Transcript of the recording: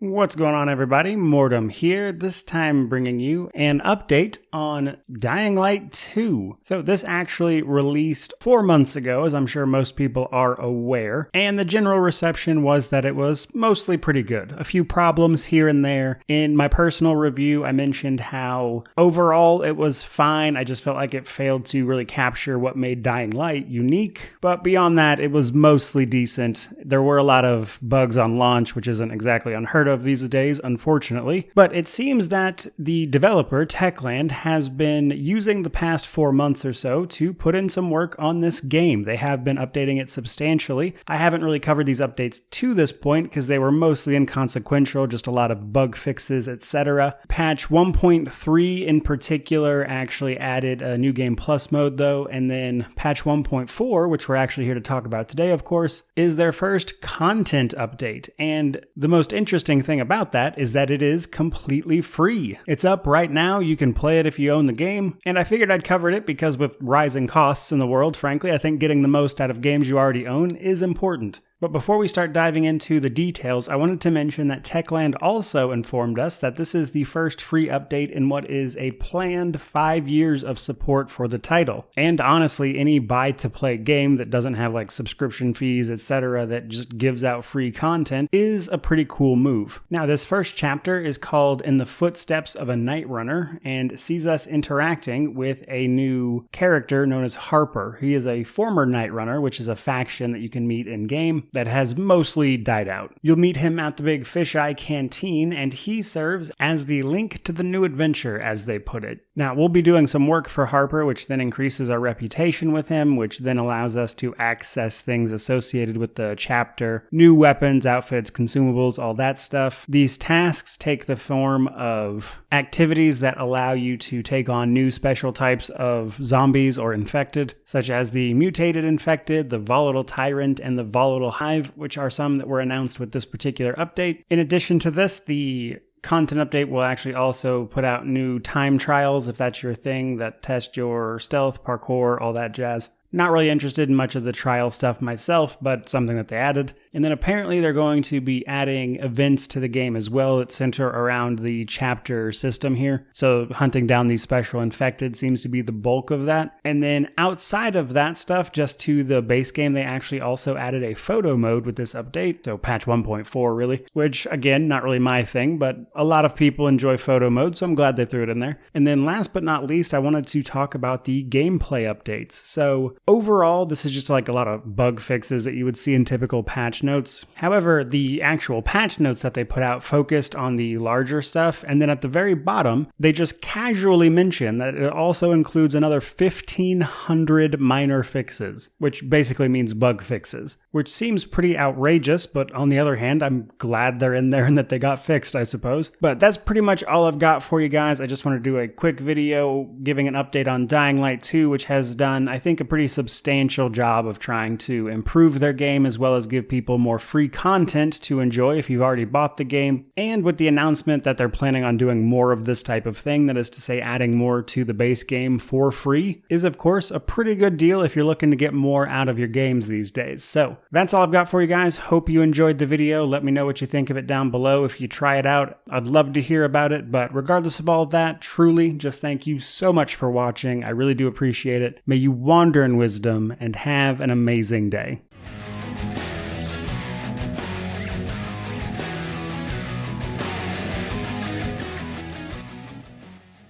What's going on, everybody? Mortem here, this time bringing you an update on Dying Light 2. So this actually released 4 months ago, as I'm sure most people are aware, and the general reception was that it was mostly pretty good. A few problems here and there. In my personal review, I mentioned how overall it was fine. I just felt like it failed to really capture what made Dying Light unique, but beyond that, it was mostly decent. There were a lot of bugs on launch, which isn't exactly unheard of these days, unfortunately. But it seems that the developer, Techland, has been using the past 4 months or so to put in some work on this game. They have been updating it substantially. I haven't really covered these updates to this point because they were mostly inconsequential, just a lot of bug fixes, etc. Patch 1.3 in particular actually added a new game plus mode though, and then patch 1.4, which we're actually here to talk about today, of course, is their first content update. And the most interesting thing about that is that it is completely free. It's up right now. You can play it if you own the game. And I figured I'd cover it because with rising costs in the world, frankly, I think getting the most out of games you already own is important. But before we start diving into the details, I wanted to mention that Techland also informed us that this is the first free update in what is a planned 5 years of support for the title. And honestly, any buy-to-play game that doesn't have like subscription fees, etc., that just gives out free content is a pretty cool move. Now, this first chapter is called In the Footsteps of a Night Runner and sees us interacting with a new character known as Harper. He is a former Night Runner, which is a faction that you can meet in-game that has mostly died out. You'll meet him at the Big Fisheye Canteen, and he serves as the link to the new adventure, as they put it. Now, we'll be doing some work for Harper, which then increases our reputation with him, which then allows us to access things associated with the chapter, new weapons, outfits, consumables, all that stuff. These tasks take the form of activities that allow you to take on new special types of zombies or infected, such as the mutated infected, the volatile tyrant, and the volatile hive, which are some that were announced with this particular update. In addition to this, the content update will actually also put out new time trials, if that's your thing, that test your stealth, parkour, all that jazz. Not really interested in much of the trial stuff myself, but something that they added. And then apparently they're going to be adding events to the game as well that center around the chapter system here. So hunting down these special infected seems to be the bulk of that. And then outside of that stuff, just to the base game, they actually also added a photo mode with this update. So patch 1.4 really, which again, not really my thing, but a lot of people enjoy photo mode, so I'm glad they threw it in there. And then last but not least, I wanted to talk about the gameplay updates. So overall, this is just like a lot of bug fixes that you would see in typical patch notes. However, the actual patch notes that they put out focused on the larger stuff, and then at the very bottom, they just casually mention that it also includes another 1,500 minor fixes, which basically means bug fixes, which seems pretty outrageous, but on the other hand, I'm glad they're in there and that they got fixed, I suppose. But that's pretty much all I've got for you guys. I just want to do a quick video giving an update on Dying Light 2, which has done, I think, a pretty substantial job of trying to improve their game as well as give people more free content to enjoy if you've already bought the game. And with the announcement that they're planning on doing more of this type of thing, that is to say adding more to the base game for free, is of course a pretty good deal if you're looking to get more out of your games these days. So that's all I've got for you guys. Hope you enjoyed the video. Let me know what you think of it down below. If you try it out, I'd love to hear about it. But regardless of all of that, truly just thank you so much for watching. I really do appreciate it. May you wander in wisdom and have an amazing day.